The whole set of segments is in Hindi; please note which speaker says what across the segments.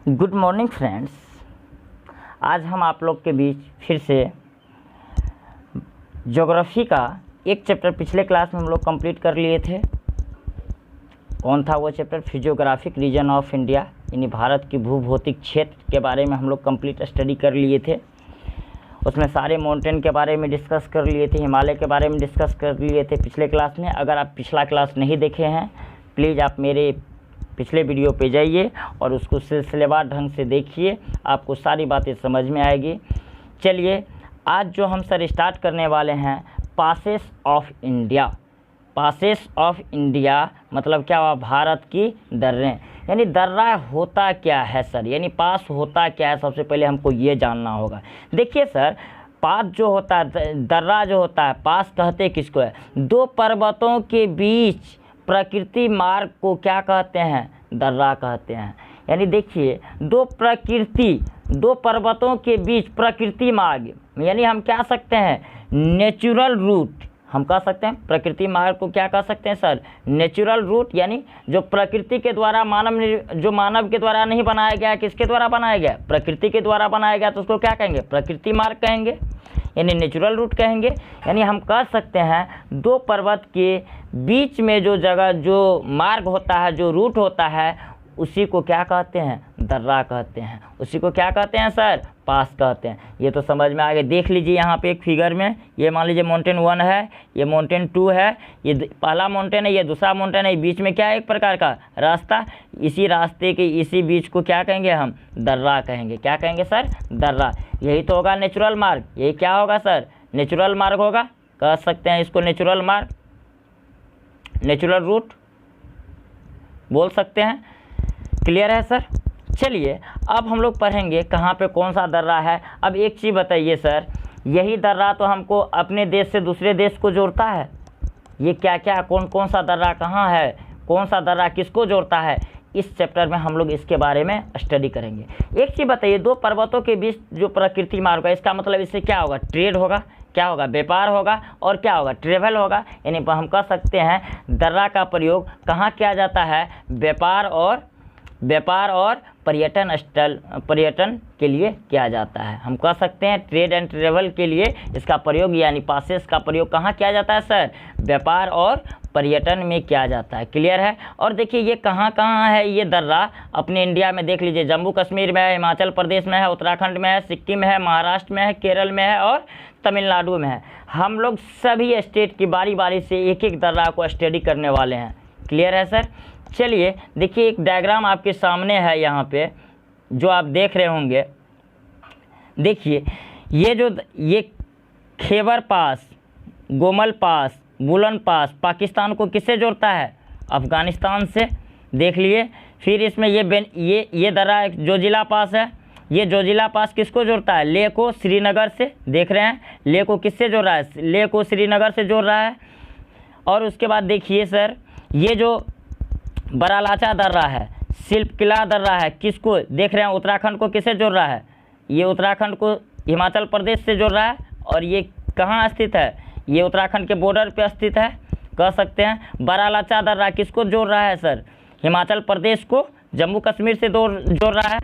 Speaker 1: Good morning friends. आज हम आप लोग के बीच फिर से ज्योग्राफी का एक चैप्टर पिछले क्लास में हम लोग कंप्लीट कर लिए थे। कौन था वो chapter? Physiographic region of India, यानी भारत की भूभौतिक क्षेत्र के बारे में हम लोग कंप्लीट स्टडी कर लिए थे। उसमें सारे माउंटेन के बारे में डिस्कस कर लिए थे, हिमालय के बारे में डिस्कस कर लिए थे पिछले क्लास में। अगर आप पिछला क्लास नहीं देखे हैं, प्लीज़ आप मेरे पिछले वीडियो पे जाइए और उसको सिलसिलेवार ढंग से देखिए, आपको सारी बातें समझ में आएगी। चलिए, आज जो हम सर स्टार्ट करने वाले हैं passes of India. Passes of India मतलब क्या हुआ? भारत की दर्रें। यानी दर्रा होता क्या है सर, यानी पास होता क्या है, सबसे पहले हमको ये जानना होगा। देखिए सर, पास जो होता है, दर्रा जो होता है, पास कहते किसको है? दो पर्वतों के बीच प्रकृति मार्ग को क्या कहते हैं? दर्रा कहते हैं। यानी देखिए, दो पर्वतों के बीच प्रकृति मार्ग, यानी हम क्या सकते हैं? Natural route. हम कह सकते हैं प्रकृति मार्ग को क्या कह सकते हैं सर? Natural root. यानी जो प्रकृति के द्वारा मानव के द्वारा नहीं बनाया गया, किसके द्वारा बनाया गया? प्रकृति के द्वारा बनाया गया, तो उसको क्या कहेंगे? प्रकृति मार्ग कहेंगे, यानी नेचुरल रूट कहेंगे। यानी हम कह सकते हैं दो पर्वत के बीच में जो जगह, जो मार्ग होता है, जो रूट होता है, उसी को क्या कहते हैं? दर्रा कहते हैं। उसी को क्या कहते हैं सर? पास कहते हैं। ये तो समझ में आ गया। देख लीजिए यहाँ पे एक फिगर में, ये मान लीजिए माउंटेन 1 है, ये माउंटेन 2 है, ये पहला माउंटेन है, ये दूसरा माउंटेन है। बीच में क्या है? एक प्रकार का रास्ता। इसी रास्ते के इसी बीच को क्या कहेंगे हम? दर्रा कहेंगे। क्या कहेंगे सर? दर्रा। यही तो होगा नेचुरल मार्ग। यही क्या होगा सर? नेचुरल मार्ग होगा। कह सकते हैं इसको नेचुरल मार्ग, नेचुरल रूट बोल सकते हैं। क्लियर है सर? चलिए, अब हम लोग पढ़ेंगे कहाँ पे कौन सा दर्रा है। अब एक चीज़ बताइए सर, यही दर्रा तो हमको अपने देश से दूसरे देश को जोड़ता है। ये क्या क्या, कौन कौन सा दर्रा कहाँ है, कौन सा दर्रा किसको जोड़ता है, इस चैप्टर में हम लोग इसके बारे में स्टडी करेंगे। एक चीज़ बताइए, दो पर्वतों के बीच जो प्रकृति मार्ग है, इसका मतलब इससे क्या होगा? ट्रेड होगा, क्या होगा? व्यापार होगा, और क्या होगा? ट्रेवल होगा। यानी हम कह सकते हैं दर्रा का प्रयोग कहाँ किया जाता है? व्यापार और पर्यटन के लिए किया जाता है। हम कह सकते हैं ट्रेड एंड ट्रेवल के लिए इसका प्रयोग, यानी पासेस का प्रयोग कहाँ किया जाता है सर? व्यापार और पर्यटन में किया जाता है। क्लियर है? और देखिए ये कहाँ कहाँ है ये दर्रा अपने इंडिया में? देख लीजिए, जम्मू कश्मीर में है, हिमाचल प्रदेश में है, उत्तराखंड में है, सिक्किम में है, महाराष्ट्र में है, केरल में है और तमिलनाडु में है। हम लोग सभी स्टेट की बारी बारी से एक एक दर्रा को स्टडी करने वाले हैं। क्लियर है सर? चलिए देखिए, एक डायग्राम आपके सामने है यहाँ पे, जो आप देख रहे होंगे। देखिए ये खैबर पास, गोमल पास, बुलन पास पाकिस्तान को किससे जोड़ता है? अफ़गानिस्तान से। देख लिए। फिर इसमें ये दर्रा जोजिला पास है। ये जोजिला पास किसको जोड़ता है? लेह को श्रीनगर से। देख रहे हैं, लेह को किससे जोड़ रहा है? लेह को श्रीनगर से जोड़ रहा है। और उसके बाद देखिए सर, ये जो बरालाचा दर्रा है, शिल्पकिला दर्रा है, किसको देख रहे हैं? उत्तराखंड को किससे जोड़ रहा है? ये उत्तराखंड को हिमाचल प्रदेश से जोड़ रहा है। और ये कहाँ स्थित है? ये उत्तराखंड के बॉर्डर पे स्थित है, कह सकते हैं। बरालाचा दर्रा किसको जोड़ रहा है सर? हिमाचल प्रदेश को जम्मू कश्मीर से जोड़ रहा है।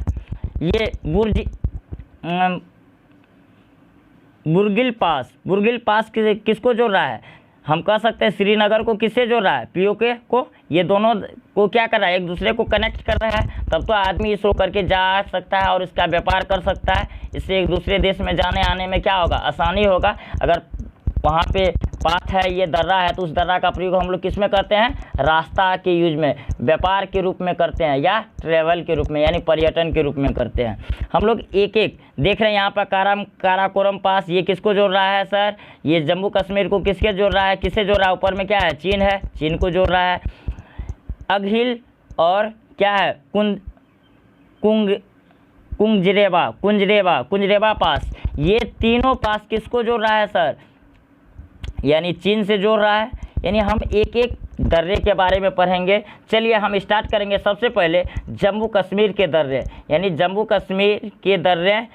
Speaker 1: ये बुर्गिल पास किसको जोड़ रहा है? हम कह सकते हैं श्रीनगर को किससे जोड़ रहा है? पीओके को। ये दोनों को क्या कर रहा है? एक दूसरे को कनेक्ट कर रहा है। तब तो आदमी इसको करके जा सकता है और इसका व्यापार कर सकता है। इससे एक दूसरे देश में जाने आने में क्या होगा? आसानी होगा। अगर वहाँ पे पाथ है, ये दर्रा है, तो उस दर्रा का प्रयोग हम लोग किस में करते हैं? रास्ता के यूज में, व्यापार के रूप में करते हैं, या ट्रेवल के रूप में, यानी पर्यटन के रूप में करते हैं। हम लोग एक एक देख रहे हैं। यहाँ पर काराकोरम पास, ये किसको जोड़ रहा है सर? ये जम्मू कश्मीर को किसके जोड़ रहा है? किससे जोड़ रहा है? ऊपर में क्या है? चीन है, चीन को जोड़ रहा है। अघिल और क्या है? कुंजरेबा पास, ये तीनों पास किसको जोड़ रहा है सर? यानी चीन से जोड़ रहा है। यानी हम एक एक दर्रे के बारे में पढ़ेंगे। चलिए हम स्टार्ट करेंगे सबसे पहले जम्मू कश्मीर के दर्रे। यानी जम्मू कश्मीर के दर्रे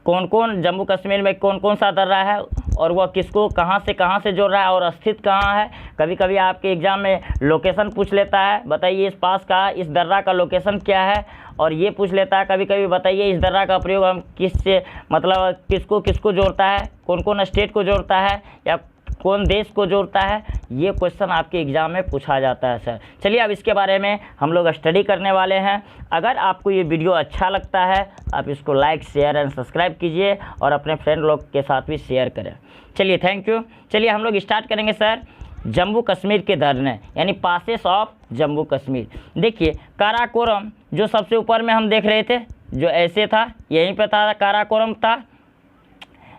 Speaker 1: कौन कौन, जम्मू कश्मीर में कौन कौन सा दर्रा है और वह किसको कहाँ से जोड़ रहा है और स्थित कहाँ है। कभी कभी आपके एग्ज़ाम में लोकेशन पूछ लेता है, बताइए इस पास का इस दर्रा का लोकेशन क्या है, और ये पूछ लेता है कभी कभी, बताइए इस दर्रा का प्रयोग हम किससे मतलब किसको किसको जोड़ता है, कौन कौन स्टेट को जोड़ता है या कौन देश को जोड़ता है। ये क्वेश्चन आपके एग्ज़ाम में पूछा जाता है सर। चलिए अब इसके बारे में हम लोग स्टडी करने वाले हैं। अगर आपको ये वीडियो अच्छा लगता है आप इसको लाइक शेयर एंड सब्सक्राइब कीजिए और अपने फ्रेंड लोग के साथ भी शेयर करें। चलिए थैंक यू। चलिए हम लोग स्टार्ट करेंगे सर जम्मू कश्मीर के धरने यानी पासेस ऑफ जम्मू कश्मीर। देखिए काराकोरम जो सबसे ऊपर में हम देख रहे थे, जो ऐसे था यहीं पे था काराकोरम था।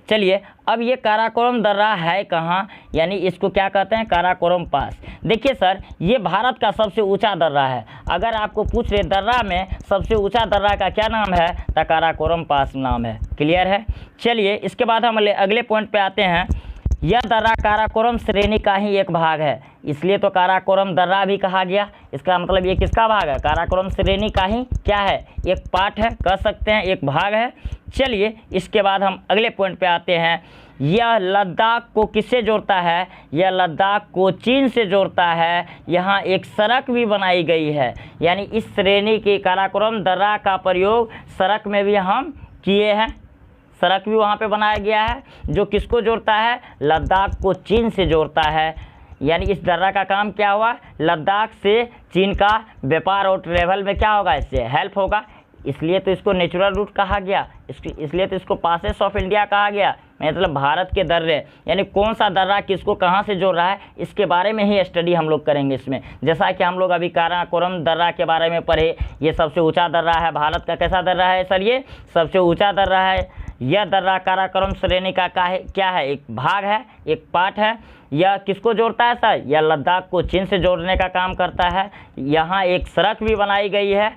Speaker 1: चलिए अब ये काराकोरम दर्रा है कहाँ, यानी इसको क्या कहते हैं, काराकोरम पास। देखिए सर ये भारत का सबसे ऊंचा दर्रा है। अगर आपको पूछ रहे दर्रा में सबसे ऊंचा दर्रा का क्या नाम है तो काराकोरम पास नाम है। क्लियर है। चलिए इसके बाद हम अगले पॉइंट पे आते हैं। यह दर्रा काराकोरम श्रेणी का ही एक भाग है, इसलिए तो काराकोरम दर्रा भी कहा गया। इसका मतलब ये किसका भाग है, काराकोरम श्रेणी का ही क्या है, एक पार्ट है, कह सकते हैं एक भाग है। चलिए इसके बाद हम अगले पॉइंट पे आते हैं। यह लद्दाख को किससे जोड़ता है, यह लद्दाख को चीन से जोड़ता है। यहाँ एक सड़क भी बनाई गई है, यानी इस श्रेणी की काराकोरम दर्रा का प्रयोग सड़क में भी हम किए हैं। सड़क भी वहाँ पे बनाया गया है जो किसको जोड़ता है, लद्दाख को चीन से जोड़ता है। यानी इस दर्रा का काम क्या हुआ, लद्दाख से चीन का व्यापार और ट्रेवल में क्या होगा, इससे हेल्प होगा। इसलिए तो इसको नेचुरल रूट कहा गया, इसलिए तो इसको पासेस ऑफ इंडिया कहा गया, मतलब भारत के दर्रे। यानी कौन सा दर्रा किसको कहाँ से जोड़ रहा है इसके बारे में ही स्टडी हम लोग करेंगे इसमें। जैसा कि हम लोग अभी काराकोरम दर्रा के बारे में पढ़े, ये सबसे ऊंचा दर्रा है भारत का। कैसा दर्रा है सर, ये सबसे ऊंचा दर्रा है। यह दर्रा काराकोरम श्रेणी का क्या है, एक भाग है, एक पार्ट है। यह किसको जोड़ता है सर, यह लद्दाख को चीन से जोड़ने का काम करता है। यहाँ एक सड़क भी बनाई गई है,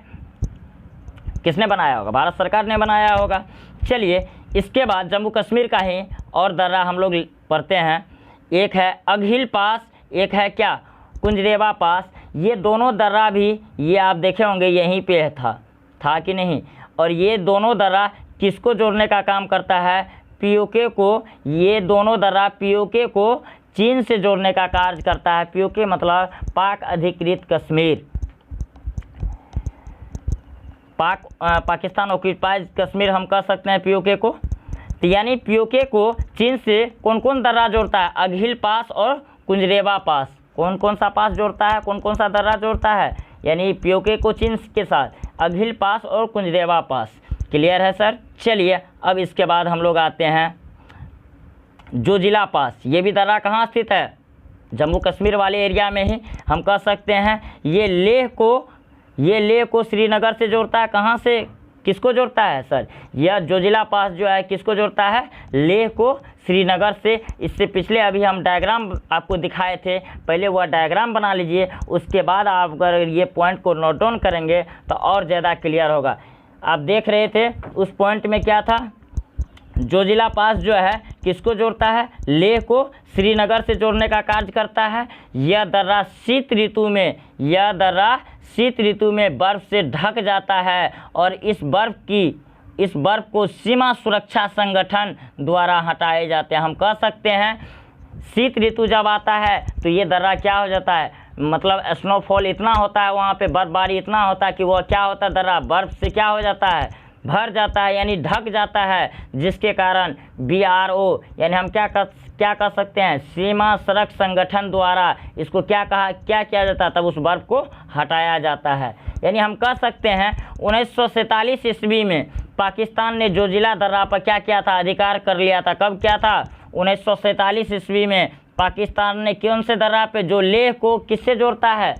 Speaker 1: किसने बनाया होगा, भारत सरकार ने बनाया होगा। चलिए इसके बाद जम्मू कश्मीर का ही और दर्रा हम लोग पढ़ते हैं। एक है अघिल पास, एक है क्या, कुंजरेवा पास। ये दोनों दर्रा भी ये आप देखे होंगे यहीं पे था कि नहीं। और ये दोनों दर्रा किसको जोड़ने का काम करता है, पीओके को। ये दोनों दर्रा पीओके को चीन से जोड़ने का कार्य करता है। पीओके मतलब पाक अधिकृत कश्मीर, पाकिस्तान ऑक्यूपाइड कश्मीर हम कह सकते हैं पीओके को। तो यानी पीओके को चीन से कौन कौन दर्रा जोड़ता है, अघिल पास और कुंजरेवा पास। कौन कौन सा पास जोड़ता है, कौन कौन सा दर्रा जोड़ता है, यानी पीओके को चीन के साथ अघिल पास और कुंजरेवा पास। क्लियर है सर। चलिए अब इसके बाद हम लोग आते हैं जोजिला पास। ये भी दर्रा कहाँ स्थित है, जम्मू कश्मीर वाले एरिया में ही हम कह सकते हैं। ये लेह को श्रीनगर से जोड़ता है। कहाँ से किसको जोड़ता है सर, यह जोजिला पास जो है किसको जोड़ता है, लेह को श्रीनगर से। इससे पिछले अभी हम डायग्राम आपको दिखाए थे, पहले वह डायग्राम बना लीजिए, उसके बाद आप अगर ये पॉइंट को नोट डाउन करेंगे तो और ज़्यादा क्लियर होगा। आप देख रहे थे उस पॉइंट में क्या था, जोजिला पास जो है किसको जोड़ता है, लेह को श्रीनगर से जोड़ने का कार्य करता है। यह दर्रा शीत ऋतु में बर्फ़ से ढक जाता है और इस बर्फ़ को सीमा सुरक्षा संगठन द्वारा हटाए जाते हैं। हम कह सकते हैं शीत ऋतु जब आता है तो ये दर्रा क्या हो जाता है, मतलब स्नोफॉल इतना होता है, वहाँ पे बर्फबारी इतना होता है कि वह क्या होता है, दर्रा बर्फ़ से क्या हो जाता है, भर जाता है, यानी ढक जाता है। जिसके कारण BRO यानी हम क्या कर सकते हैं, सीमा सड़क संगठन द्वारा इसको क्या किया जाता है, तब उस बर्फ़ को हटाया जाता है। यानी हम कह सकते हैं 1947 ईस्वी में पाकिस्तान ने जोजिला दर्रा पर क्या किया था, अधिकार कर लिया था। कब क्या था, 1947 ईस्वी में पाकिस्तान ने कौन से दर्रा पे, जो लेह को किससे जोड़ता है,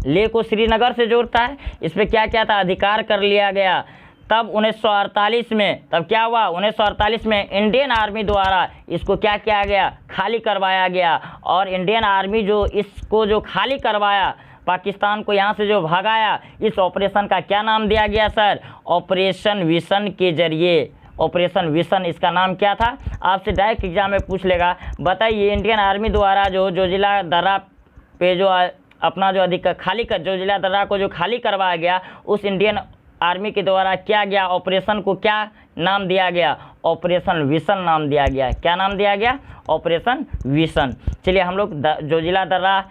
Speaker 1: लेह को श्रीनगर से जोड़ता है, इस पर क्या था, अधिकार कर लिया गया। तब 1948 में तब क्या हुआ, 1948 में इंडियन आर्मी द्वारा इसको क्या किया गया, खाली करवाया गया। और इंडियन आर्मी जो खाली करवाया, पाकिस्तान को यहाँ से जो भगाया, इस ऑपरेशन का क्या नाम दिया गया सर, ऑपरेशन विशन के जरिए। ऑपरेशन विशन इसका नाम क्या था, आपसे डायरेक्ट एग्जाम में पूछ लेगा। बताइए इंडियन आर्मी द्वारा जो जोजिला दर्रा पे जो अपना जो जोजिला दर्रा को जो खाली करवाया गया, उस इंडियन आर्मी के द्वारा किया गया ऑपरेशन को क्या नाम दिया गया? ऑपरेशन विशन नाम दिया गया। क्या नाम दिया गया? ऑपरेशन विशन। चलिए हम लोग जोजिला दर्रा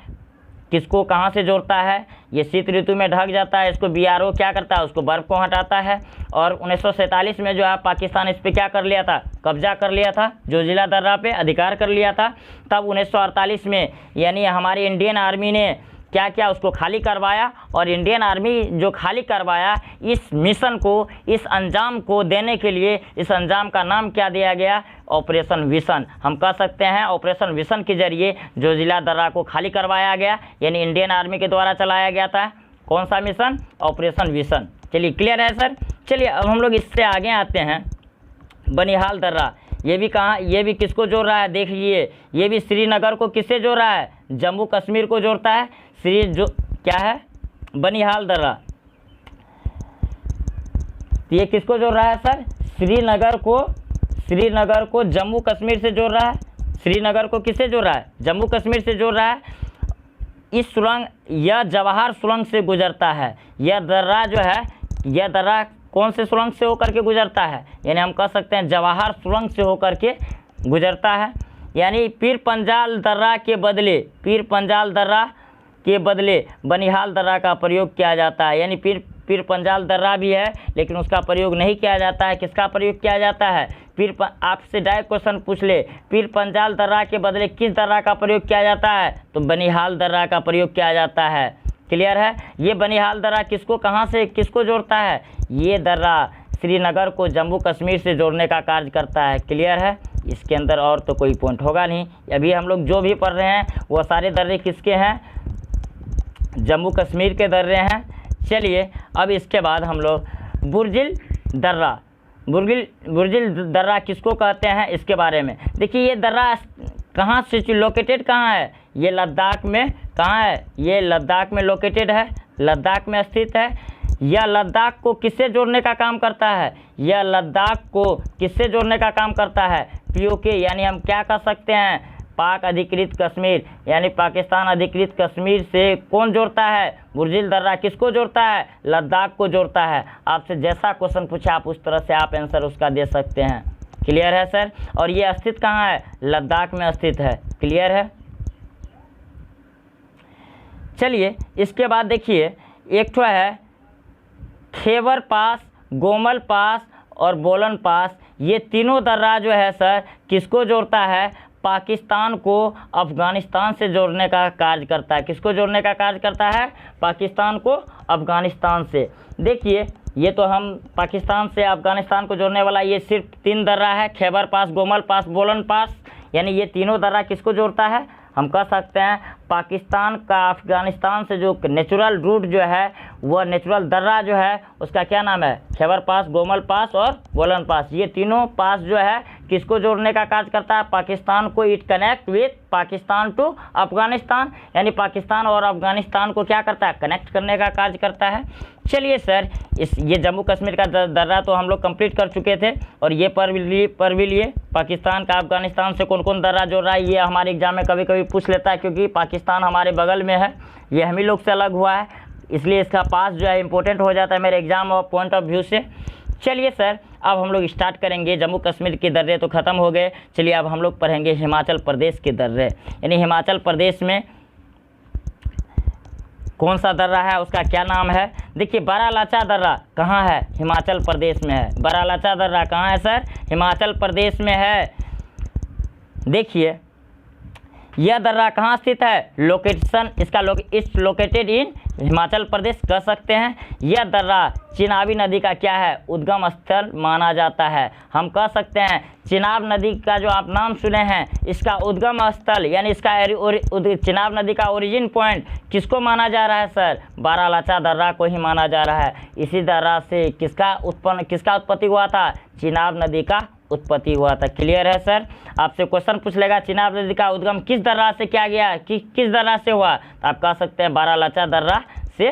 Speaker 1: किसको कहाँ से जोड़ता है? ये शीत ऋतु में ढक जाता है, इसको BRO क्या करता है? उसको बर्फ़ को हटाता है। और 1947 में जो है पाकिस्तान इस पर क्या कर लिया था? कब्जा कर लिया था, जोजिला दर्रा पे अधिकार कर लिया था। तब 1948 में यानी हमारी इंडियन आर्मी ने क्या किया? उसको खाली करवाया। और इंडियन आर्मी जो खाली करवाया, इस मिशन को, इस अंजाम को देने के लिए इस अंजाम का नाम क्या दिया गया? ऑपरेशन विशन। हम कह सकते हैं ऑपरेशन विशन के जरिए जोजिला दर्रा को खाली करवाया गया, यानी इंडियन आर्मी के द्वारा चलाया गया था। कौन सा मिशन? ऑपरेशन विशन। चलिए क्लियर है सर। चलिए अब हम लोग इससे आगे आते हैं। बनिहाल दर्रा, ये भी कहाँ, ये भी किसको जोड़ रहा है? देखिए ये भी श्रीनगर को किससे जोड़ रहा है? जम्मू कश्मीर को जोड़ता है। जो क्या है? बनिहाल दर्रा। ये किसको जोड़ रहा है सर? श्रीनगर को जम्मू कश्मीर से जोड़ रहा है। श्रीनगर को किससे जोड़ रहा है? जम्मू कश्मीर से जोड़ रहा है। इस सुरंग, यह जवाहर सुरंग से गुजरता है। यह दर्रा जो है, यह दर्रा कौन से सुरंग से होकर के गुजरता है? यानी हम कह सकते हैं जवाहर सुरंग से होकर के गुजरता है। यानी पीर पंजाल दर्रा के बदले, पीर पंजाल दर्रा के बदले बनिहाल दर्रा का प्रयोग किया जाता है। यानी पीर पंजाल दर्रा भी है लेकिन उसका प्रयोग नहीं किया जाता है। किसका प्रयोग किया जाता है? आपसे डायरेक्ट क्वेश्चन पूछ ले, पीर पंजाल दर्रा के बदले किस दर्रा का प्रयोग किया जाता है? तो बनिहाल दर्रा का प्रयोग किया जाता है। क्लियर है? ये बनिहाल दर्रा किसको कहाँ से किसको जोड़ता है? ये दर्रा श्रीनगर को जम्मू कश्मीर से जोड़ने का कार्य करता है। क्लियर है? इसके अंदर और तो कोई पॉइंट होगा नहीं। अभी हम लोग जो भी पढ़ रहे हैं वो सारे दर्रे किसके हैं? जम्मू कश्मीर के दर्रे हैं। चलिए अब इसके बाद हम लोग बुर्जिल दर्रा, बुर्जिल दर्रा किसको कहते हैं इसके बारे में देखिए। ये दर्रा कहाँ से लोकेटेड कहाँ है? ये लद्दाख में कहाँ है? ये लद्दाख में लोकेटेड है, लद्दाख में स्थित है। यह लद्दाख को किससे जोड़ने का काम करता है? यह लद्दाख को किससे जोड़ने का काम करता है? POK, यानी हम क्या कह सकते हैं? पाक अधिकृत कश्मीर, यानी पाकिस्तान अधिकृत कश्मीर से कौन जोड़ता है? बुर्जिल दर्रा किसको जोड़ता है? लद्दाख को जोड़ता है। आपसे जैसा क्वेश्चन पूछा आप उस तरह से आप आंसर उसका दे सकते हैं। क्लियर है सर? और ये स्थित कहाँ है? लद्दाख में स्थित है। क्लियर है? चलिए इसके बाद देखिए एक ठो है खैबर पास, गोमल पास और बोलन पास। ये तीनों दर्रा जो है सर किसको जोड़ता है? पाकिस्तान को अफ़गानिस्तान से जोड़ने का कार्य करता है। किसको जोड़ने का कार्य करता है? पाकिस्तान को अफ़गानिस्तान से। देखिए ये तो हम पाकिस्तान से अफ़गानिस्तान को जोड़ने वाला ये सिर्फ 3 दर्रा है, खैबर पास, गोमल पास, बोलन पास। यानी ये तीनों दर्रा किसको जोड़ता है? हम कह सकते हैं पाकिस्तान का अफ़गानिस्तान से जो नेचुरल रूट जो है, वह नेचुरल दर्रा जो है उसका क्या नाम है? खैबर पास, गोमल पास और बोलन पास। ये तीनों पास जो है किसको जोड़ने का कार्य करता है? पाकिस्तान को। It connect with Pakistan to Afghanistan, यानी पाकिस्तान और अफ़गानिस्तान को क्या करता है? कनेक्ट करने का कार्य करता है। चलिए सर ये जम्मू कश्मीर का दर्रा तो हम लोग कंप्लीट कर चुके थे। और ये पर भी लिए पाकिस्तान का अफ़गानिस्तान से कौन कौन दर्रा जोड़ रहा है, ये हमारे एग्जाम में कभी कभी पूछ लेता है, क्योंकि पाकिस्तान हमारे बगल में है, ये हम ही लोग से अलग हुआ है, इसलिए इसका पास जो है इंपॉर्टेंट हो जाता है मेरे एग्जाम और पॉइंट ऑफ व्यू से। चलिए सर अब हम लोग स्टार्ट करेंगे। जम्मू कश्मीर के दर्रे तो ख़त्म हो गए। चलिए अब हम लोग पढ़ेंगे हिमाचल प्रदेश के दर्रे। यानी हिमाचल प्रदेश में कौन सा दर्रा है, उसका क्या नाम है? देखिए बारालाचा दर्रा कहाँ है? हिमाचल प्रदेश में है। बारालाचा दर्रा कहाँ है सर? हिमाचल प्रदेश में है। देखिए यह दर्रा कहाँ स्थित है? लोकेशन इसका इस लोकेटेड इन हिमाचल प्रदेश कह सकते हैं। यह दर्रा चिनाबी नदी का क्या है? उद्गम स्थल माना जाता है। हम कह सकते हैं चिनाब नदी का जो आप नाम सुने हैं, इसका उद्गम स्थल यानी इसका चिनाब नदी का ओरिजिन पॉइंट किसको माना जा रहा है सर? बारालाचा दर्रा को ही माना जा रहा है। इसी दर्रा से किसका उत्पत्ति हुआ था? चिनाब नदी का उत्पत्ति हुआ था। क्लियर है सर? आपसे क्वेश्चन पूछ लेगा चिनाब नदी का उद्गम किस दर्रा से किया गया, किस दर्रा से हुआ, तो आप कह सकते हैं बारालाचा दर्रा से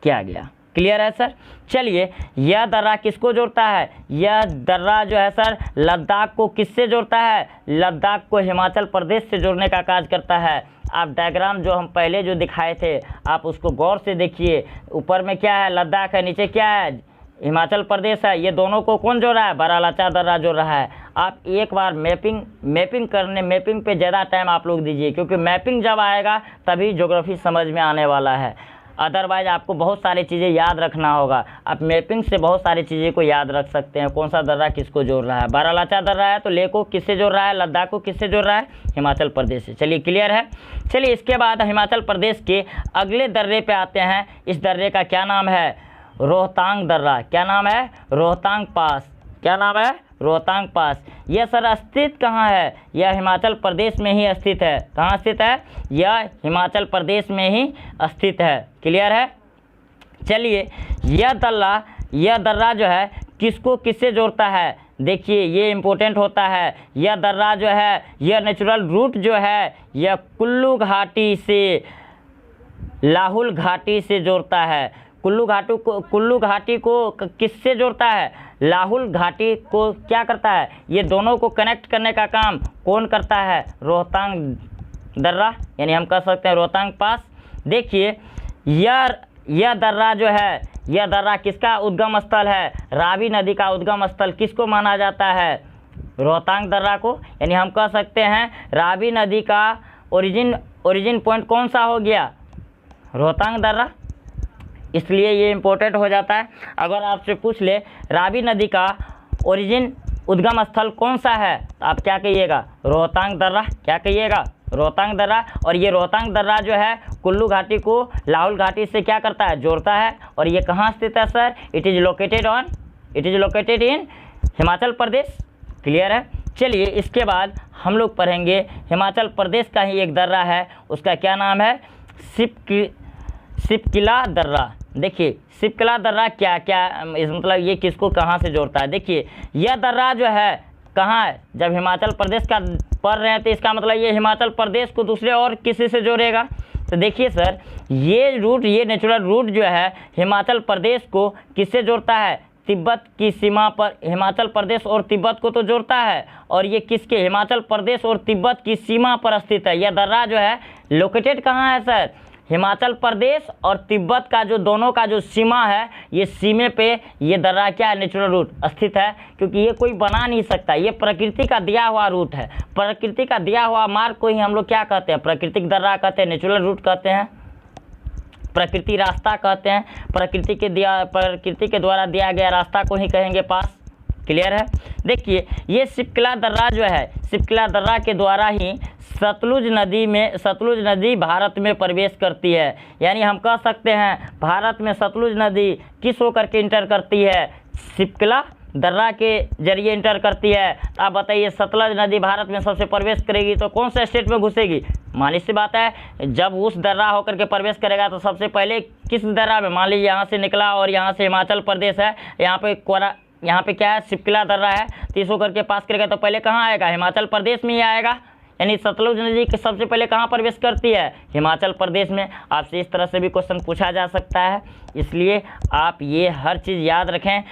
Speaker 1: किया गया। क्लियर है सर? चलिए यह दर्रा किसको जोड़ता है? यह दर्रा जो है सर लद्दाख को किससे जोड़ता है? लद्दाख को हिमाचल प्रदेश से जोड़ने का कार्य करता है। आप डायग्राम जो हम पहले जो दिखाए थे आप उसको गौर से देखिए। ऊपर में क्या है? लद्दाख है, नीचे क्या है? हिमाचल प्रदेश है, ये दोनों को कौन जोड़ रहा है? बड़ा लाचा दर्रा जोड़ रहा है। आप एक बार मैपिंग पे ज़्यादा टाइम आप लोग दीजिए, क्योंकि मैपिंग जब आएगा तभी ज्योग्राफी समझ में आने वाला है। अदरवाइज आपको बहुत सारी चीज़ें याद रखना होगा। आप मैपिंग से बहुत सारी चीज़ें को याद रख सकते हैं, कौन सा दर्रा किसको जोड़ रहा है। बड़ा लाचा दर्रा है तो लेह को किससे जोड़ रहा है? लद्दाख को किससे जोड़ रहा है? हिमाचल प्रदेश से। चलिए क्लियर है। चलिए इसके बाद हिमाचल प्रदेश के अगले दर्रे पे आते हैं। इस दर्रे का क्या नाम है? रोहतांग दर्रा। क्या नाम है? रोहतांग पास। क्या नाम है? रोहतांग पास। यह सर स्थित कहाँ है? यह हिमाचल प्रदेश में ही स्थित है। कहाँ स्थित है? यह हिमाचल प्रदेश में ही स्थित है। क्लियर है। चलिए यह दर्रा जो है किसको किससे जोड़ता है? देखिए ये इम्पोर्टेंट होता है। यह दर्रा जो है, यह नेचुरल रूट जो है, यह कुल्लू घाटी से लाहुल घाटी से जोड़ता है। कुल्लू घाटी को किससे जोड़ता है? लाहुल घाटी को क्या करता है? ये दोनों को कनेक्ट करने का काम कौन करता है? रोहतांग दर्रा, यानी हम कह सकते हैं रोहतांग पास। देखिए यह दर्रा जो है, यह दर्रा किसका उद्गम स्थल है? रावी नदी का उद्गम स्थल किसको माना जाता है? रोहतांग दर्रा को। यानी हम कह सकते हैं रावी नदी का ओरिजिन पॉइंट कौन सा हो गया? रोहतांग दर्रा। इसलिए ये इम्पोर्टेंट हो जाता है। अगर आपसे पूछ ले रावी नदी का उद्गम स्थल कौन सा है, तो आप क्या कहिएगा? रोहतांग दर्रा। क्या कहिएगा? रोहतांग दर्रा। और ये रोहतांग दर्रा जो है कुल्लू घाटी को लाहुल घाटी से क्या करता है? जोड़ता है। और ये कहाँ स्थित है sir? It is located in Himachal Pradesh. Clear है। चलिए इसके बाद हम लोग पढ़ेंगे हिमाचल प्रदेश का ही एक दर्रा है, उसका क्या नाम है? सिपकिला दर्रा। देखिए सिपकिला दर्रा क्या मतलब ये किसको कहाँ से जोड़ता है? देखिए यह दर्रा जो है कहाँ है? जब हिमाचल प्रदेश का पढ़ रहे हैं तो इसका मतलब ये हिमाचल प्रदेश को दूसरे और किसी से जोड़ेगा। तो देखिए सर ये नेचुरल रूट जो है हिमाचल प्रदेश को किससे जोड़ता है? तिब्बत की सीमा पर। हिमाचल प्रदेश और तिब्बत को तो जोड़ता है, और ये किसके? हिमाचल प्रदेश और तिब्बत की सीमा पर स्थित है। यह दर्रा जो है लोकेटेड कहाँ है सर? हिमाचल प्रदेश और तिब्बत का जो दोनों का जो सीमा है, ये सीमे पे ये दर्रा क्या है? नेचुरल रूट स्थित है। क्योंकि ये कोई बना नहीं सकता, ये प्रकृति का दिया हुआ रूट है। प्रकृति का दिया हुआ मार्ग को ही हम लोग क्या कहते हैं? प्राकृतिक दर्रा कहते हैं, नेचुरल रूट कहते हैं, प्रकृति रास्ता कहते हैं। प्रकृति के द्वारा दिया गया रास्ता को ही कहेंगे पास। क्लियर है। देखिए ये सिपकिला दर्रा जो है, सिपकिला दर्रा के द्वारा ही सतलुज नदी भारत में प्रवेश करती है। यानी हम कह सकते हैं भारत में सतलुज नदी किस होकर के इंटर करती है? सिपकिला दर्रा के जरिए इंटर करती है। आप बताइए सतलुज नदी भारत में सबसे प्रवेश करेगी तो कौन से स्टेट में घुसेगी? मानी सी बात है, जब उस दर्रा होकर के प्रवेश करेगा तो सबसे पहले किस दर्रा में? मान लीजिए यहाँ से निकला और यहाँ से हिमाचल प्रदेश है, यहाँ पे क्या है? सिपकिला दर्रा है। तो इस होकर के पास करेगा तो पहले कहाँ आएगा? हिमाचल प्रदेश में ही आएगा। यानी सतलुज नदी सबसे पहले कहाँ प्रवेश करती है? हिमाचल प्रदेश में। आपसे इस तरह से भी क्वेश्चन पूछा जा सकता है, इसलिए आप ये हर चीज़ याद रखें।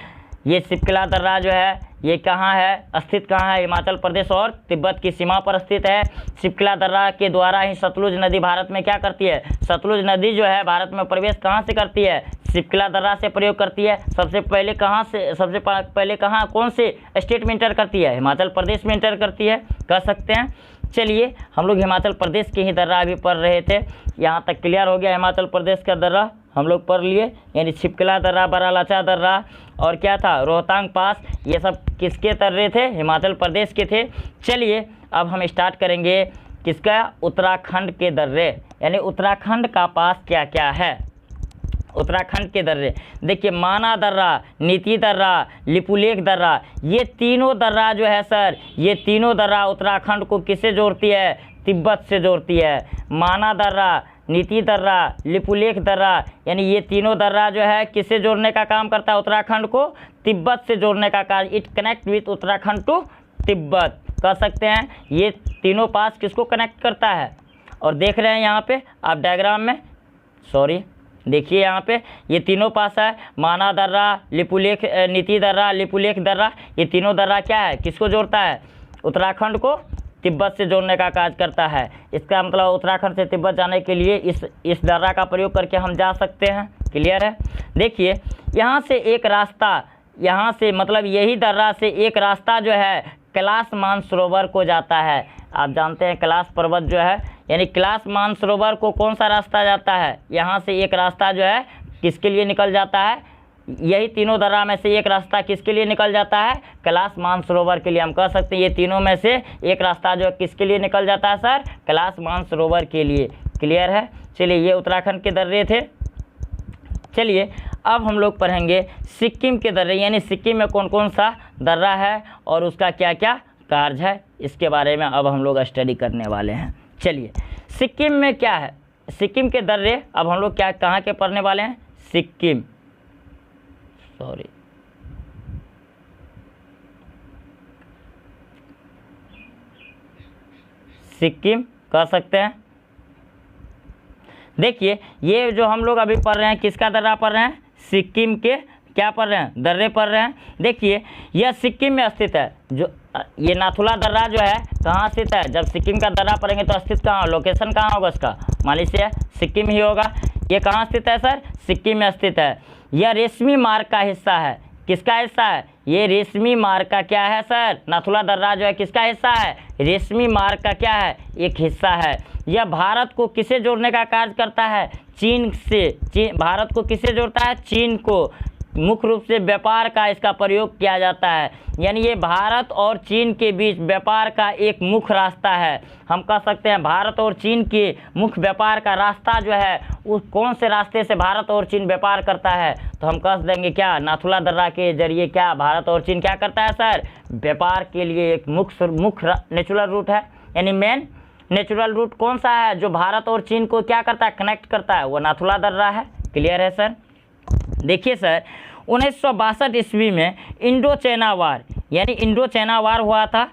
Speaker 1: ये सिपकिला दर्रा जो है ये कहाँ है? स्थित कहाँ है? हिमाचल प्रदेश और तिब्बत की सीमा पर स्थित है। सिपकिला दर्रा के द्वारा ही सतलुज नदी भारत में क्या करती है? सतलुज नदी जो है भारत में प्रवेश कहाँ से करती है? सिपकिला दर्रा से प्रयोग करती है। सबसे पहले कहाँ कौन से स्टेट में इंटर करती है? हिमाचल प्रदेश में इंटर करती है, कह सकते हैं। चलिए हम लोग हिमाचल प्रदेश के ही दर्रा अभी पढ़ रहे थे, यहाँ तक क्लियर हो गया। हिमाचल प्रदेश का दर्रा हम लोग पढ़ लिए, यानी सिपकिला दर्रा, बड़ा लाचा दर्रा और क्या था? रोहतांग पास। ये सब किसके दर्रे थे? हिमाचल प्रदेश के थे। चलिए अब हम स्टार्ट करेंगे किसका? उत्तराखंड के दर्रे। यानी उत्तराखंड का पास क्या क्या है? उत्तराखंड के दर्रे देखिए, माना दर्रा, नीति दर्रा, लिपुलेख दर्रा, ये तीनों दर्रा जो है सर, ये तीनों दर्रा उत्तराखंड को किससे जोड़ती है? तिब्बत से जोड़ती है। माना दर्रा, नीति दर्रा, लिपुलेख दर्रा, यानी ये तीनों दर्रा जो है किससे जोड़ने का काम करता है? उत्तराखंड को तिब्बत से जोड़ने का काम। It connect with Uttarakhand to Tibet, कह सकते हैं। ये तीनों पास किसको कनेक्ट करता है? और देख रहे हैं यहाँ पे आप डायग्राम में, देखिए यहाँ पे ये तीनों पास है। माना दर्रा, लिपुलेख, नीति दर्रा, लिपुलेख दर्रा, ये तीनों दर्रा क्या है? किसको जोड़ता है? उत्तराखंड को तिब्बत से जोड़ने का कार्य करता है। इसका मतलब उत्तराखंड से तिब्बत जाने के लिए इस दर्रा का प्रयोग करके हम जा सकते हैं। क्लियर है। देखिए यहाँ से एक रास्ता, यहाँ से मतलब यही दर्रा से एक रास्ता जो है कैलाश मानसरोवर को जाता है। आप जानते हैं कैलाश पर्वत जो है, यानी कैलाश मानसरोवर को कौन सा रास्ता जाता है, यहाँ से एक रास्ता जो है किसके लिए निकल जाता है, यही तीनों दर्रा में से एक रास्ता किसके लिए निकल जाता है, कैलाश मानसरोवर के लिए। हम कह सकते हैं ये तीनों में से एक रास्ता जो है किसके लिए निकल जाता है सर, कैलाश मानसरोवर के लिए। क्लियर है। चलिए ये उत्तराखंड के दर्रे थे। चलिए अब हम लोग पढ़ेंगे सिक्किम के दर्रे, यानी सिक्किम में कौन कौन सा दर्रा है और उसका क्या क्या कार्य है, इसके बारे में अब हम लोग स्टडी करने वाले हैं। चलिए सिक्किम में क्या है, सिक्किम के दर्रे अब हम लोग क्या कहाँ के पढ़ने वाले हैं, सिक्किम, सिक्किम कह सकते हैं। देखिए ये जो हम लोग अभी पढ़ रहे हैं किसका दर्रा पढ़ रहे हैं, सिक्किम के क्या पढ़ रहे हैं, दर्रे पढ़ रहे हैं। देखिए यह सिक्किम में स्थित है। जो ये नाथुला दर्रा जो है कहाँ स्थित है, जब सिक्किम का दर्रा पढ़ेंगे तो स्थित कहाँ, लोकेशन कहाँ होगा उसका, मान लीजिए सिक्किम ही होगा। ये कहाँ स्थित है सर, सिक्किम में स्थित है। यह रेशमी मार्ग का हिस्सा है। किसका हिस्सा है, ये रेशमी मार्ग का क्या है सर, नाथुला दर्रा जो है किसका हिस्सा है, रेशमी मार्ग का क्या है, एक हिस्सा है। यह भारत को किसे जोड़ने का कार्य करता है, चीन से। भारत को किसे जोड़ता है, चीन को। मुख्य रूप से व्यापार का इसका प्रयोग किया जाता है, यानी ये भारत और चीन के बीच व्यापार का एक मुख्य रास्ता है। हम कह सकते हैं भारत और चीन के मुख्य व्यापार का रास्ता जो है उस कौन से रास्ते से भारत और चीन व्यापार करता है, तो हम कह देंगे क्या, नाथुला दर्रा के जरिए क्या भारत और चीन क्या करता है सर, व्यापार के लिए एक मुख्य नेचुरल रूट है। यानी मेन नेचुरल रूट कौन सा है जो भारत और चीन को क्या करता है, कनेक्ट करता है, वो नाथुला दर्रा है। क्लियर है सर। देखिए सर 1962 ईस्वी में इंडो चाइना वार, यानी इंडो चाइना वार हुआ था।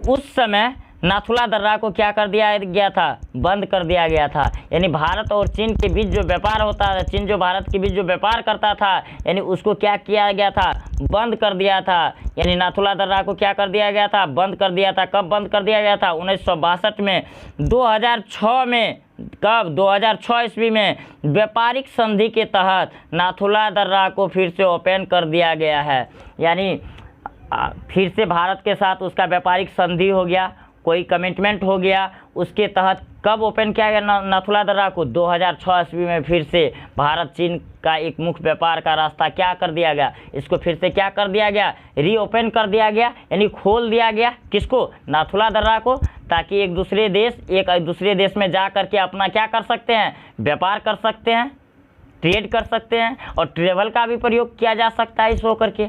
Speaker 1: उस समय नाथुला दर्रा को क्या कर दिया गया था, बंद कर दिया गया था। यानी भारत और चीन के बीच जो व्यापार होता था, चीन जो भारत के बीच जो व्यापार करता था, यानी उसको क्या किया गया था, बंद कर दिया था। यानी नाथुला दर्रा को क्या कर दिया गया था, बंद कर दिया था। कब बंद कर दिया गया था, 1962 में। 2006 में, कब, 2006 ईस्वी में व्यापारिक संधि के तहत नाथुला दर्रा को फिर से ओपन कर दिया गया है। यानी फिर से भारत के साथ उसका व्यापारिक संधि हो गया, कोई कमिटमेंट हो गया, उसके तहत कब ओपन किया गया नाथुला दर्रा को, 2006 ईस्वी में फिर से भारत चीन का एक मुख्य व्यापार का रास्ता क्या कर दिया गया, इसको फिर से क्या कर दिया गया, रीओपन कर दिया गया, यानी खोल दिया गया। किसको, नाथुला दर्रा को, ताकि एक दूसरे देश में जा कर के अपना क्या कर सकते हैं, व्यापार कर सकते हैं, ट्रेड कर सकते हैं, और ट्रेवल का भी प्रयोग किया जा सकता है इस होकर के,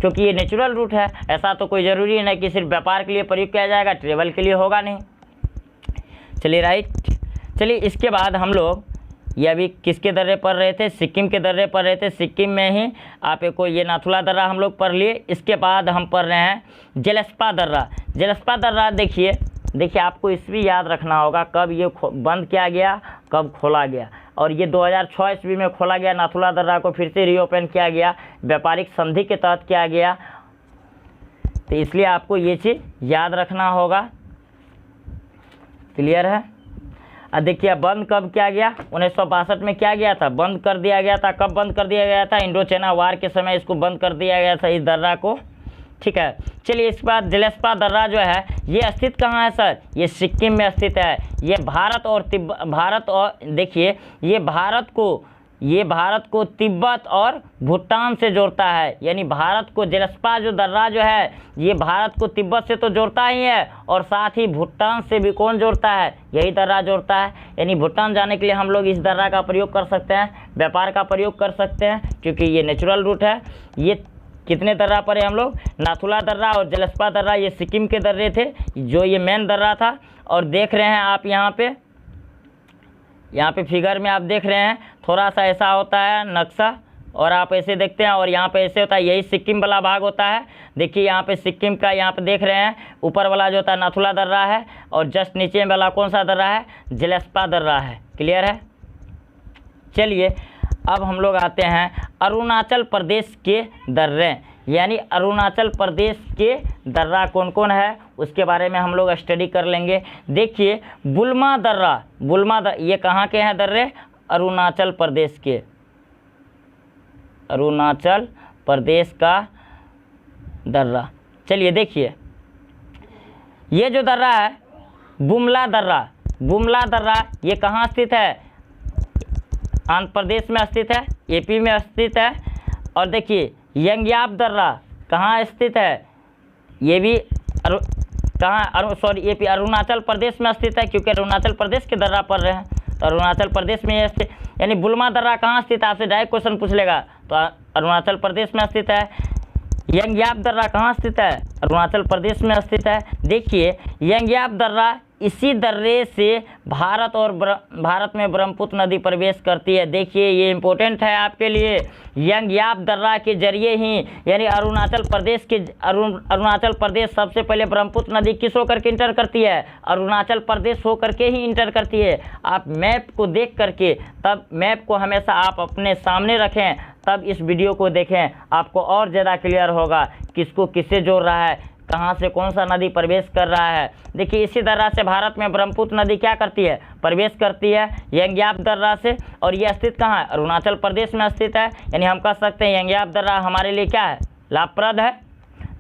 Speaker 1: क्योंकि ये नेचुरल रूट है। ऐसा तो कोई ज़रूरी नहीं कि सिर्फ व्यापार के लिए प्रयोग किया जाएगा, ट्रेवल के लिए होगा नहीं। चलिए राइट। चलिए इसके बाद हम लोग ये अभी किसके दर्रे पढ़ रहे थे, सिक्किम के दर्रे पढ़ रहे थे। सिक्किम में ही आप एक को ये नाथुला दर्रा हम लोग पढ़ लिए। इसके बाद हम पढ़ रहे हैं जेलस्पा दर्रा। जेलस्पा दर्रा देखिए आपको ईस्वी याद रखना होगा, कब ये बंद किया गया, कब खोला गया। और ये 2006 ईस्वी में खोला गया नाथुला दर्रा को, फिर से रीओपन किया गया, व्यापारिक संधि के तहत किया गया। तो इसलिए आपको ये चीज़ याद रखना होगा। क्लियर है। अब देखिए बंद कब किया गया, 1962 में क्या गया था, बंद कर दिया गया था। कब बंद कर दिया गया था, इंडो चाइना वार के समय इसको बंद कर दिया गया था, इस दर्रा को। ठीक है। चलिए इसके बाद जेलस्पा दर्रा जो है ये स्थित कहाँ है सर, ये सिक्किम में स्थित है। ये भारत और देखिए ये भारत को तिब्बत और भूटान से जोड़ता है। यानी भारत को जेलस्पा जो दर्रा जो है ये भारत को तिब्बत से तो जोड़ता ही है, और साथ ही भूटान से भी कौन जोड़ता है, यही दर्रा जोड़ता है। यानी भूटान जाने के लिए हम लोग इस दर्रा का प्रयोग कर सकते हैं, व्यापार का प्रयोग कर सकते हैं, क्योंकि ये नेचुरल रूट है। ये कितने दर्रा पड़े हम लोग, नाथुला दर्रा और जेलस्पा दर्रा, ये सिक्किम के दर्रे थे, जो ये मेन दर्रा था। और देख रहे हैं आप यहाँ पे फिगर में आप देख रहे हैं थोड़ा सा ऐसा होता है नक्शा, और आप ऐसे देखते हैं, और यहाँ पे ऐसे होता है, यही सिक्किम वाला भाग होता है। देखिए यहाँ पे सिक्किम का, यहाँ पे देख रहे हैं ऊपर वाला जो होता है नाथुला दर्रा है, और जस्ट नीचे वाला कौन सा दर्रा है, जेलस्पा दर्रा है। क्लियर है। चलिए अब हम लोग आते हैं अरुणाचल प्रदेश के दर्रे। यानी अरुणाचल प्रदेश के दर्रा कौन कौन है उसके बारे में हम लोग स्टडी कर लेंगे। देखिए बुल्मा दर्रा, ये कहाँ के हैं दर्रे? अरुणाचल प्रदेश के, अरुणाचल प्रदेश का दर्रा। चलिए देखिए ये जो दर्रा है बुमला दर्रा, ये कहाँ स्थित है? आंध्र प्रदेश में स्थित है, एपी में स्थित है। और देखिए यंग्याप दर्रा कहाँ स्थित है? ये भी एपी अरुणाचल प्रदेश में स्थित है, क्योंकि अरुणाचल प्रदेश के दर्रा पड़ रहे हैं, तो अरुणाचल प्रदेश में ये स्थित। यानी बुल्मा दर्रा कहाँ स्थित है? आपसे डायरेक्ट क्वेश्चन पूछ लेगा तो अरुणाचल प्रदेश में स्थित है। यंग्याप दर्रा कहाँ स्थित है? अरुणाचल प्रदेश में स्थित है। देखिए यंग्याप दर्रा, इसी दर्रे से भारत में ब्रह्मपुत्र नदी प्रवेश करती है। देखिए ये इंपॉर्टेंट है आपके लिए। यंग्याप दर्रा के जरिए ही यानी अरुणाचल प्रदेश सबसे पहले ब्रह्मपुत्र नदी किस होकर के इंटर करती है? अरुणाचल प्रदेश होकर के ही इंटर करती है। आप मैप को देख करके, तब मैप को हमेशा आप अपने सामने रखें, तब इस वीडियो को देखें, आपको और ज़्यादा क्लियर होगा किसको किससे जोड़ रहा है, कहाँ से कौन सा नदी प्रवेश कर रहा है। देखिए इसी दर्रा से भारत में ब्रह्मपुत्र नदी क्या करती है? प्रवेश करती है यंग्याप दर्रा से। और ये स्थित कहाँ है? अरुणाचल प्रदेश में स्थित है। यानी हम कह सकते हैं यंग्याप दर्रा हमारे लिए क्या है? लाभप्रद है।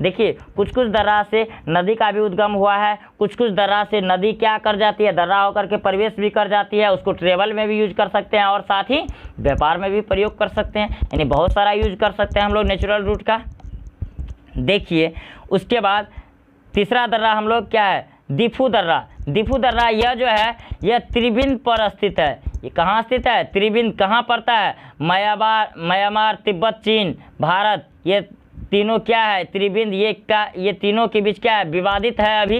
Speaker 1: देखिए कुछ दर्रा से नदी का भी उद्गम हुआ है, कुछ दर्रा से नदी क्या कर जाती है? दर्रा होकर के प्रवेश भी कर जाती है। उसको ट्रेवल में भी यूज कर सकते हैं और साथ ही व्यापार में भी प्रयोग कर सकते हैं। यानी बहुत सारा यूज कर सकते हैं हम लोग नेचुरल रूट का। देखिए उसके बाद तीसरा दर्रा हम लोग क्या है? दिफू दर्रा, यह जो है यह त्रिबिंद पर स्थित है। ये कहाँ स्थित है? त्रिबिंद कहाँ पड़ता है? म्यांमार, तिब्बत, चीन, भारत, ये तीनों क्या है? त्रिबिंद ये तीनों के बीच क्या है? विवादित है अभी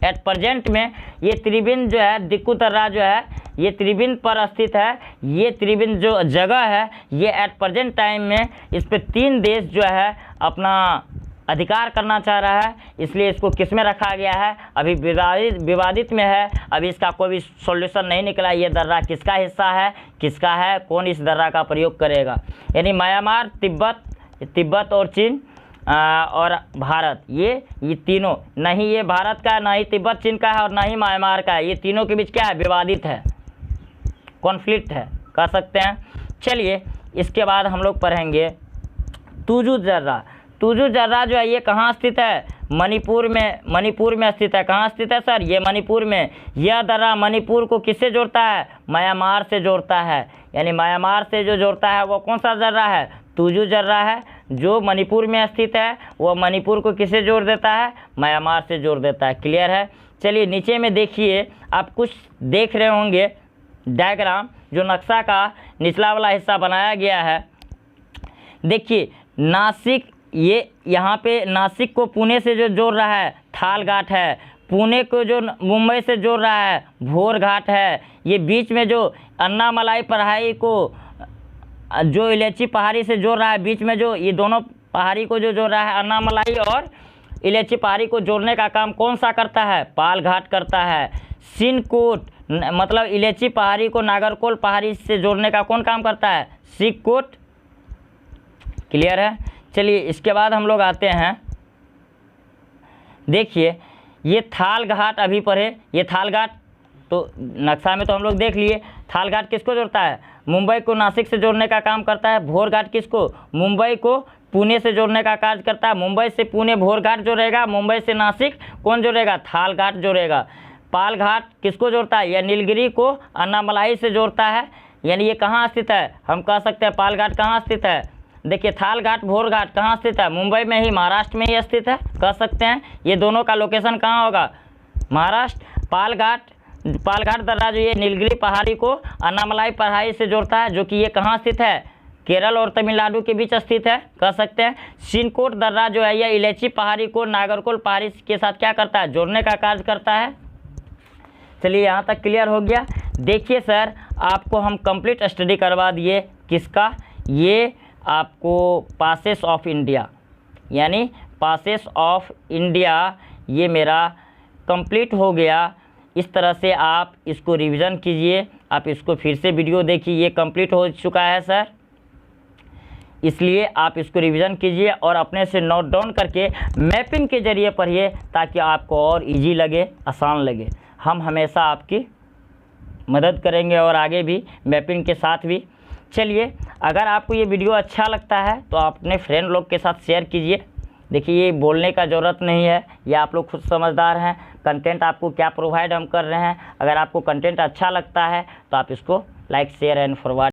Speaker 1: एट प्रेजेंट में। ये त्रिबिंद जो है, दिक्कू दर्रा जो है, ये त्रिबिंद पर स्थित है। ये त्रिबिंद जो जगह है ये एट प्रेजेंट टाइम में इस पर 3 देश जो है अपना अधिकार करना चाह रहा है, इसलिए इसको किस में रखा गया है? अभी विवादित में है। अभी इसका कोई भी सॉल्यूशन नहीं निकला। ये दर्रा किसका हिस्सा है, किसका है, कौन इस दर्रा का प्रयोग करेगा? यानी म्यांमार, तिब्बत और चीन और भारत, ये तीनों, नहीं ये भारत का, ना ही तिब्बत चीन का है और ना ही म्यांमार का है। ये तीनों के बीच क्या है? विवादित है, कॉन्फ्लिक्ट है, कह सकते हैं। चलिए इसके बाद हम लोग पढ़ेंगे तुजू दर्रा जो है ये कहाँ स्थित है? मणिपुर में स्थित है। कहाँ स्थित है सर? ये मणिपुर में। यह दर्रा मणिपुर को किससे जोड़ता है? म्यांमार से जोड़ता है। यानी म्यांमार से जो जोड़ता है वो कौन सा दर्रा है? तुजू दर्रा है। जो मणिपुर में स्थित है वो मणिपुर को किससे जोड़ देता है? म्यांमार से जोड़ देता है। क्लियर है? चलिए नीचे में देखिए, आप कुछ देख रहे होंगे डायग्राम, जो नक्शा का निचला वाला हिस्सा बनाया गया है। देखिए नासिक, ये यहाँ पे नासिक को पुणे से जो जोड़ रहा है थाल घाट है, पुणे को जो मुंबई से जोड़ रहा है भोर घाट है। ये बीच में जो अन्नामलाई पहाड़ी को जो इलेची पहाड़ी से जोड़ रहा है, बीच में जो ये दोनों पहाड़ी को जो जोड़ रहा है, अन्नामलाई और इलेची पहाड़ी को जोड़ने का काम कौन सा करता है? पाल घाट करता है। सिनकोट मतलब इलेची पहाड़ी को नागरकोल पहाड़ी से जोड़ने का कौन काम करता है? सिककोट। क्लियर है? चलिए इसके बाद हम लोग आते हैं, देखिए ये थाल घाट अभी पढ़े। ये थाल घाट तो नक्शा में तो हम लोग देख लिए। थाल घाट किसको जोड़ता है? मुंबई को नासिक से जोड़ने का काम करता है। भोर घाट किसको? मुंबई को पुणे से जोड़ने का कार्य करता है। मुंबई से पुणे भोर घाट जोड़ेगा, मुंबई से नासिक कौन जोड़ेगा? थाल घाट जोड़ेगा। पाल घाट किसको जोड़ता है? यह नीलगिरी को अन्नामलाई से जोड़ता है। यानी ये कहाँ स्थित है? हम कह सकते हैं पाल घाट कहाँ स्थित है? देखिए थाल घाट, भोर घाट कहाँ स्थित है? मुंबई में ही, महाराष्ट्र में ही स्थित है, कह सकते हैं। ये दोनों का लोकेशन कहाँ होगा? महाराष्ट्र। पाल घाट दर्रा जो ये नीलगिरी पहाड़ी को अन्नामलाई पहाड़ी से जोड़ता है, जो कि ये कहाँ स्थित है? केरल और तमिलनाडु के बीच स्थित है, कह सकते हैं। सिनकोट दर्रा जो है यह इलेची पहाड़ी को नागरकोल पहाड़ी के साथ क्या करता है? जोड़ने का कार्य करता है। चलिए यहाँ तक क्लियर हो गया। देखिए सर आपको हम कंप्लीट स्टडी करवा दिए किसका? ये आपको पासेस ऑफ इंडिया, यानी पासेस ऑफ इंडिया ये मेरा कंप्लीट हो गया। इस तरह से आप इसको रिवीजन कीजिए, आप इसको फिर से वीडियो देखिए। ये कंप्लीट हो चुका है सर। इसलिए आप इसको रिवीजन कीजिए और अपने से नोट डाउन करके मैपिंग के ज़रिए पढ़िए ताकि आपको और इजी लगे, आसान लगे। हम हमेशा आपकी मदद करेंगे और आगे भी मैपिंग के साथ भी। चलिए, अगर आपको ये वीडियो अच्छा लगता है तो आप अपने फ्रेंड लोग के साथ शेयर कीजिए। देखिए, ये बोलने का ज़रूरत नहीं है, ये आप लोग खुद समझदार हैं। कंटेंट आपको क्या प्रोवाइड हम कर रहे हैं। अगर आपको कंटेंट अच्छा लगता है तो आप इसको लाइक, शेयर एंड फॉरवर्ड